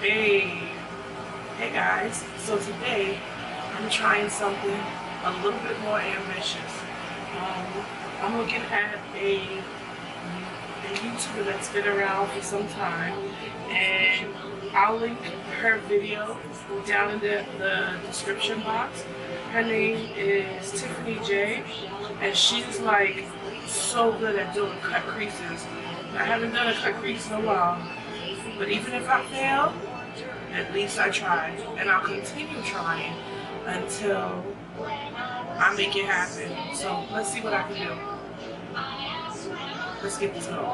Hey guys, so today I'm trying something a little bit more ambitious. I'm looking at a YouTuber that's been around for some time, and I'll link her video down in the description box. Her name is Tiffany J, and she's like so good at doing cut creases. I haven't done a cut crease in a while, but even if I fail, at least I tried, and I'll continue trying until I make it happen. So let's see what I can do. Let's get this going.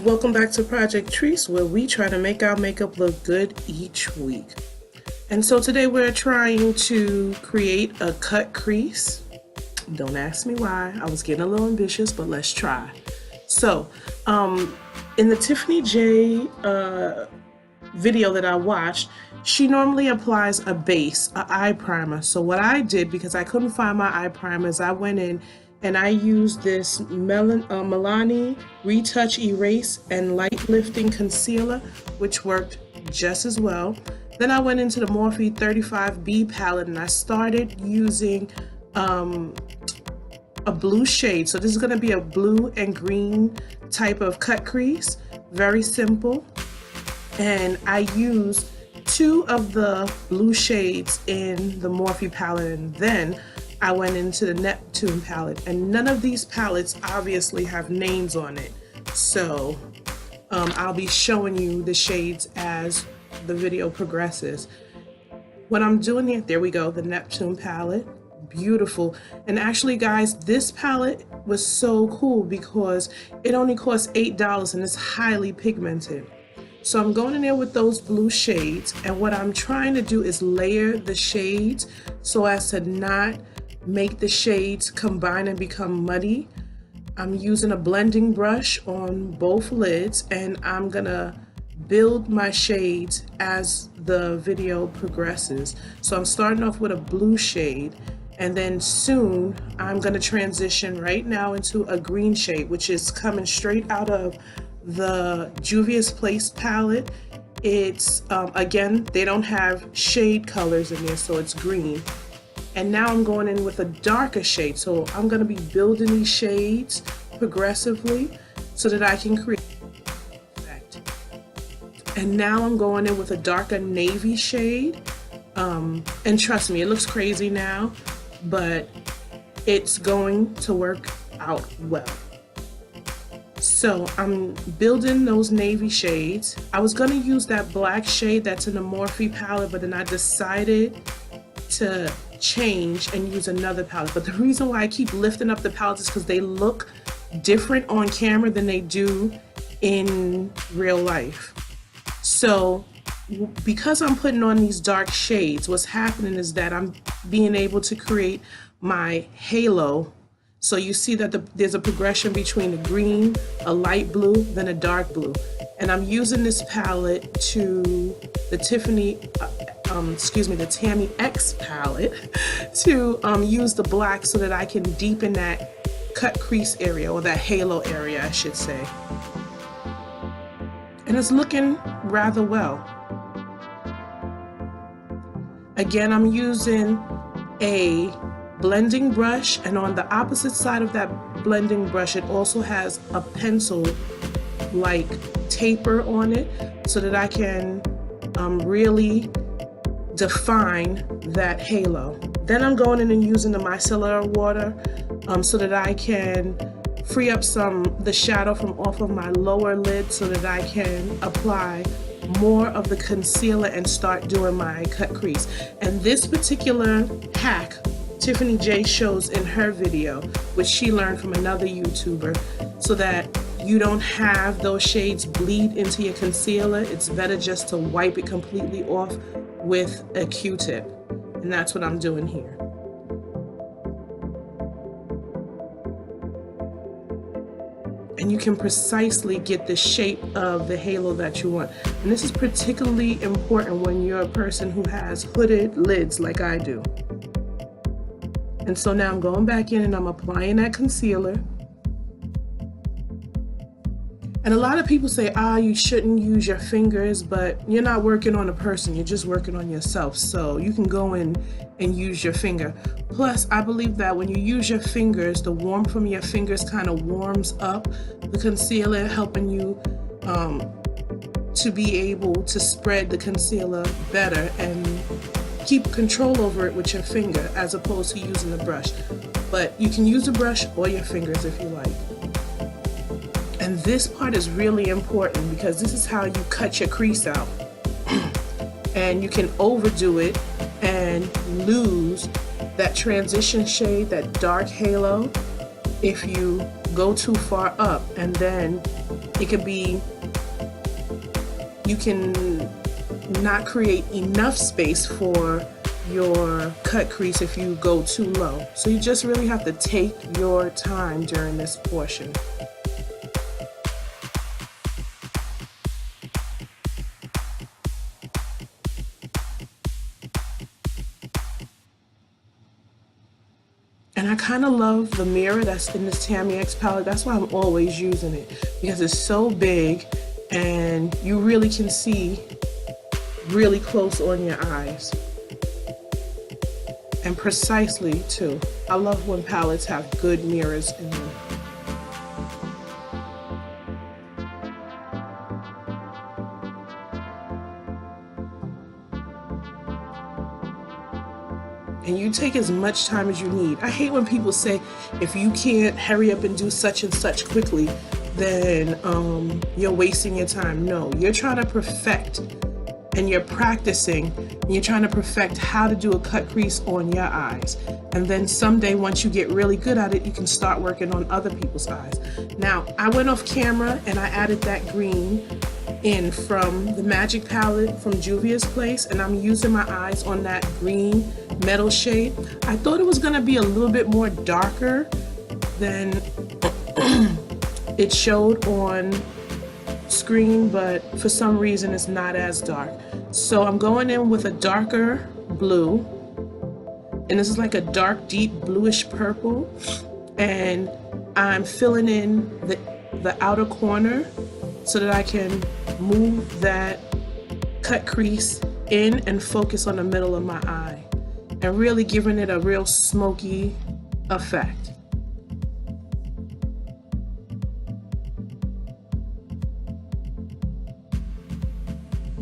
Welcome back to Project Trees, where we try to make our makeup look good each week. And so today we're trying to create a cut crease. Don't ask me why. I was getting a little ambitious, but let's try. So, in the Tiffany J video that I watched, she normally applies a base, an eye primer. So what I did, because I couldn't find my eye primer, is I went in and I used this Milani Retouch Erase and Light Lifting Concealer, which worked just as well. Then I went into the Morphe 35B palette and I started using a blue shade. So this is going to be a blue and green type of cut crease, very simple. And I used two of the blue shades in the Morphe palette, and then I went into the Neptune palette, and none of these palettes obviously have names on it. So I'll be showing you the shades as the video progresses. What I'm doing here, there we go, the Neptune palette, beautiful. And actually guys, this palette was so cool because it only costs $8 and it's highly pigmented. So I'm going in there with those blue shades, and what I'm trying to do is layer the shades so as to not make the shades combine and become muddy. I'm using a blending brush on both lids, and I'm gonna build my shades as the video progresses. So I'm starting off with a blue shade, and then soon I'm gonna transition right now into a green shade, which is coming straight out of the Juvia's Place palette. It's again, they don't have shade colors in there, so it's green. And now I'm going in with a darker shade, so I'm going to be building these shades progressively so that I can create effect. And now I'm going in with a darker navy shade, and trust me, it looks crazy now, but it's going to work out well. So I'm building those navy shades. I was going to use that black shade that's in the Morphe palette, but then I decided to change and use another palette. But the reason why I keep lifting up the palettes is because they look different on camera than they do in real life. So because I'm putting on these dark shades, what's happening is that I'm being able to create my halo. So you see that there's a progression between a green, a light blue, then a dark blue. And I'm using this palette to the the Tammy X palette to use the black so that I can deepen that cut crease area, or that halo area, I should say. And it's looking rather well. Again, I'm using a blending brush, and on the opposite side of that blending brush, it also has a pencil like taper on it so that I can really define that halo. Then I'm going in and using the micellar water so that I can free up the shadow from off of my lower lid so that I can apply more of the concealer and start doing my cut crease. And this particular hack Tiffany J shows in her video, which she learned from another YouTuber, so that you don't have those shades bleed into your concealer. It's better just to wipe it completely off with a Q-tip. And that's what I'm doing here. and you can precisely get the shape of the halo that you want. And this is particularly important when you're a person who has hooded lids like I do. And so now I'm going back in and I'm applying that concealer. And a lot of people say, you shouldn't use your fingers, but you're not working on a person, you're just working on yourself. So you can go in and use your finger. Plus, I believe that when you use your fingers, the warmth from your fingers kind of warms up the concealer, helping you to be able to spread the concealer better and keep control over it with your finger as opposed to using the brush. But you can use a brush or your fingers if you like. And this part is really important because this is how you cut your crease out. And you can overdo it and lose that transition shade, that dark halo, if you go too far up. And then it could be, you can not create enough space for your cut crease if you go too low. So you just really have to take your time during this portion. And I kind of love the mirror that's in this Tammy X palette. That's why I'm always using it, because it's so big and you really can see really close on your eyes. And precisely too. I love when palettes have good mirrors in them. And you take as much time as you need. I hate when people say, if you can't hurry up and do such and such quickly, then you're wasting your time. No, you're trying to perfect, and you're practicing, and you're trying to perfect how to do a cut crease on your eyes. And then someday, once you get really good at it, you can start working on other people's eyes. Now, I went off camera and I added that green in from the Magic palette from Juvia's place, and I'm using my eyes on that green metal shade. I thought it was gonna be a little bit more darker than it showed on screen, but for some reason it's not as dark. So I'm going in with a darker blue, and this is like a dark, deep bluish purple, and I'm filling in the outer corner so that I can move that cut crease in and focus on the middle of my eye, and really giving it a real smoky effect.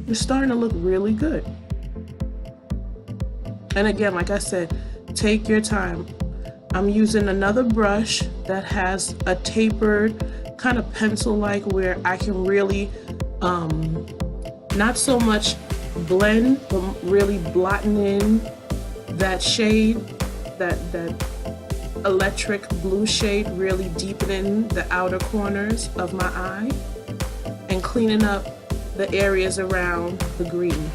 It's starting to look really good. And again, like I said, take your time. I'm using another brush that has a tapered kind of pencil-like, where I can really not so much blend, but really blotting in that shade, that electric blue shade, really deepening the outer corners of my eye and cleaning up the areas around the green.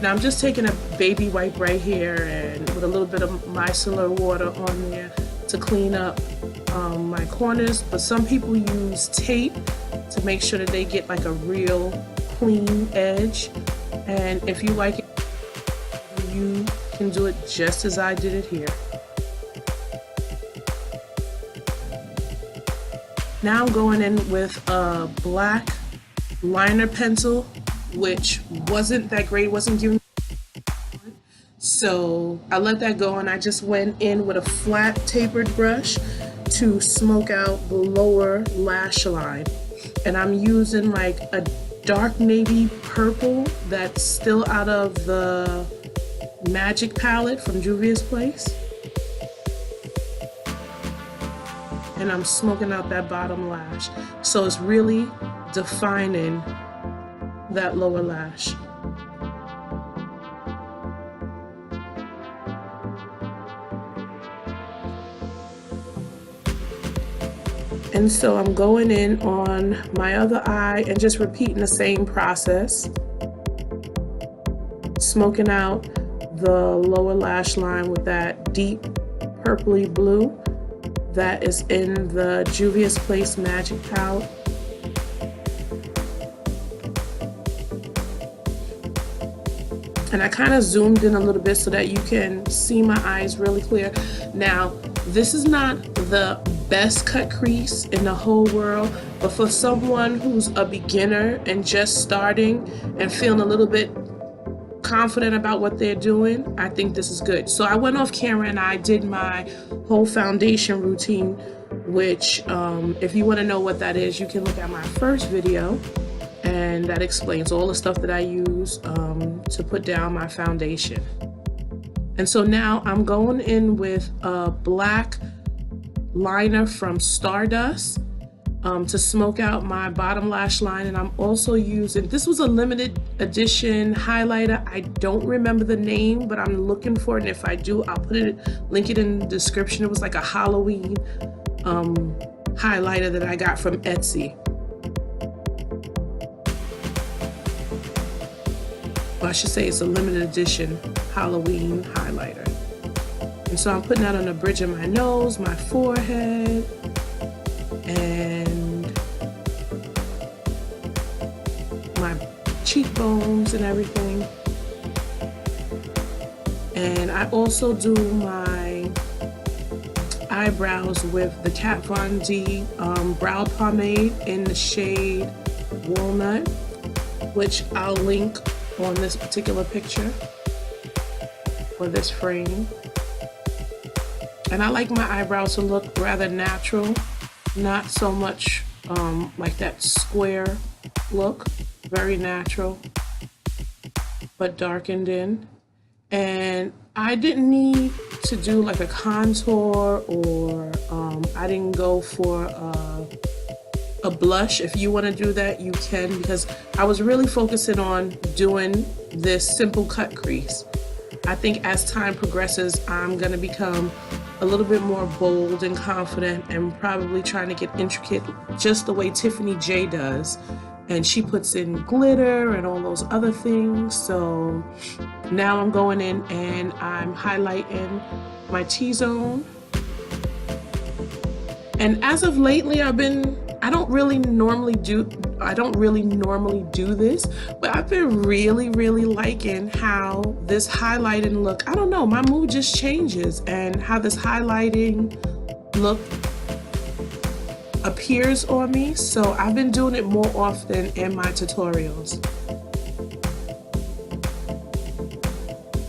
Now I'm just taking a baby wipe right here and with a little bit of micellar water on there to clean up my corners, but some people use tape to make sure that they get like a real clean edge. And if you like it, you can do it just as I did it here. Now I'm going in with a black liner pencil, which wasn't that great, wasn't giving me, so I let that go, and I just went in with a flat tapered brush to smoke out the lower lash line. And I'm using like a dark navy purple that's still out of the Magic palette from Juvia's place. And I'm smoking out that bottom lash. So it's really defining that lower lash. And so I'm going in on my other eye and just repeating the same process. Smoking out the lower lash line with that deep purpley blue. that is in the Juvia's Place Magic Palette. And I kind of zoomed in a little bit so that you can see my eyes really clear. Now, this is not the best cut crease in the whole world, but for someone who's a beginner and just starting and feeling a little bit confident about what they're doing, I think this is good. So I went off camera and I did my whole foundation routine, which if you want to know what that is, you can look at my first video, and that explains all the stuff that I use to put down my foundation. And so now I'm going in with a black liner from Stardust to smoke out my bottom lash line. And I'm also using, this was a limited edition highlighter. I don't remember the name, but I'm looking for it. And if I do, I'll link it in the description. It was like a Halloween highlighter that I got from Etsy. Well, I should say it's a limited edition Halloween highlighter. And so I'm putting that on the bridge of my nose, my forehead, and my cheekbones and everything. And I also do my eyebrows with the Kat Von D Brow Pomade in the shade Walnut, which I'll link on this particular picture or this frame. And I like my eyebrows to look rather natural, not so much like that square look, very natural, but darkened in. And I didn't need to do like a contour, or I didn't go for a blush. If you want to do that, you can, because I was really focusing on doing this simple cut crease. I think as time progresses, I'm going to become a little bit more bold and confident, and probably trying to get intricate just the way Tiffany J does. And she puts in glitter and all those other things. So now I'm going in and I'm highlighting my T-zone. And as of lately, I don't really normally do this, but I've been really liking how this highlighting look, I don't know, my mood just changes, and how this highlighting look appears on me. So I've been doing it more often in my tutorials.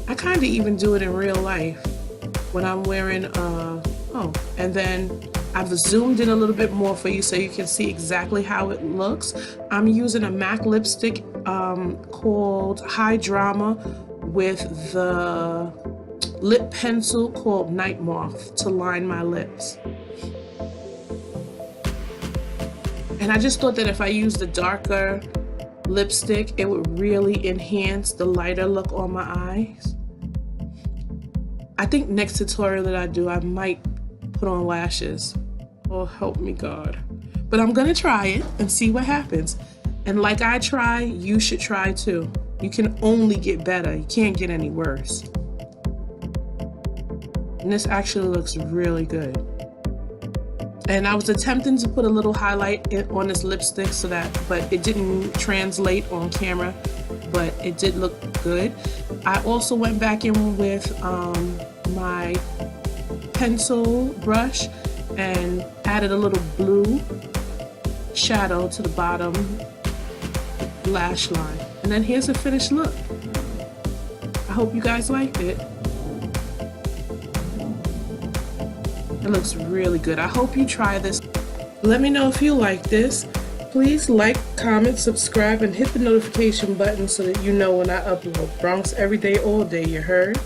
I kind of even do it in real life when I'm wearing and then I've zoomed in a little bit more for you so you can see exactly how it looks. I'm using a MAC lipstick called High Drama with the lip pencil called Night Moth to line my lips. And I just thought that if I used a darker lipstick, it would really enhance the lighter look on my eyes. I think next tutorial that I do, I might put on lashes. Oh, help me God. But I'm gonna try it and see what happens. And like I try, you should try too. You can only get better. You can't get any worse. And this actually looks really good. And I was attempting to put a little highlight on this lipstick but it didn't translate on camera, but it did look good. I also went back in with my pencil brush and added a little blue shadow to the bottom lash line. And then here's the finished look. I hope you guys liked it. It looks really good. I hope you try this. Let me know if you like this. Please like, comment, subscribe, and hit the notification button so that you know when I upload. Bronx every day, all day, you heard?